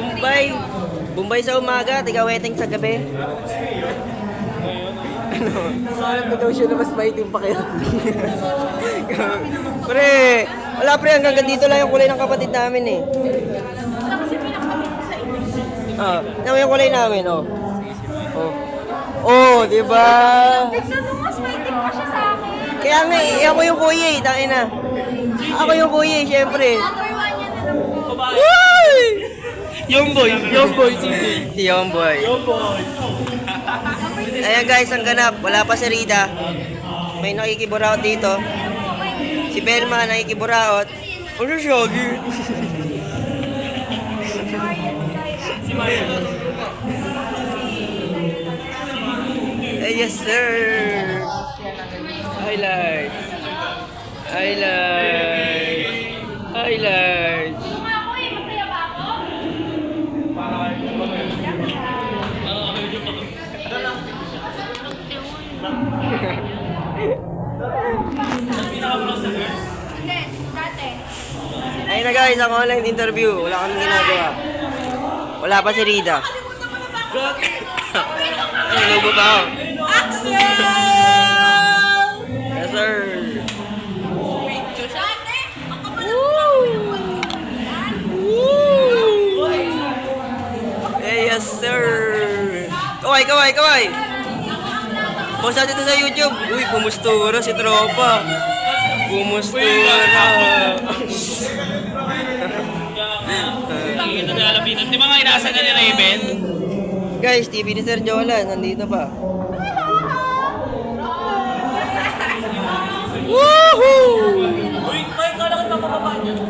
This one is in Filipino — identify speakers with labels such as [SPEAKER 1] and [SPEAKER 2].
[SPEAKER 1] Bombay. Bombay sa umaga, tiga-wetting sa gabi. Ano?
[SPEAKER 2] Alam ko daw siya na mas maitim pa kayo.
[SPEAKER 1] Pre, wala pre, hanggang dito lang yung kulay ng kapatid namin eh. Naman yung kulay namin, oh. Oh, di ba?
[SPEAKER 3] Tignan mo, mas maitim pa siya sa akin.
[SPEAKER 1] Kaya nga eh, ako yung kuya eh, tangina. Ako yung kuya eh, syempre.
[SPEAKER 3] Number 1 yan na lang po.
[SPEAKER 1] Uy!
[SPEAKER 2] Yung boy,
[SPEAKER 1] Si Yomboy. Ayan guys, ang ganap. Wala pa si Rida. May nakikiburaot dito. Si Belma nakikiburaot. Ano siya?
[SPEAKER 2] Si Mario.
[SPEAKER 1] Yes sir. Highlights. Highlights. Highlights.
[SPEAKER 3] Nga ako eh, masaya ba ako? Hindi, dati.
[SPEAKER 1] Ayun na guys, ang online interview. Wala kaming ginagawa. Wala pa si Rida. Ay, lubo pa ako.
[SPEAKER 3] Axel!
[SPEAKER 1] Yes sir.
[SPEAKER 3] Dati, ang kapal ng mukha ko yung
[SPEAKER 1] Yes sir. Kaway, kaway, kaway. Post natin ito sa YouTube. Uy, pumustura si tropa. Pumustura.
[SPEAKER 2] Ito na alapitan. Di ba nga inaasan niya ni Raven?
[SPEAKER 1] Guys, TV ni Sir Jolan, nandito pa. Woohoo!
[SPEAKER 2] Uy, may kala ko na mababa niya.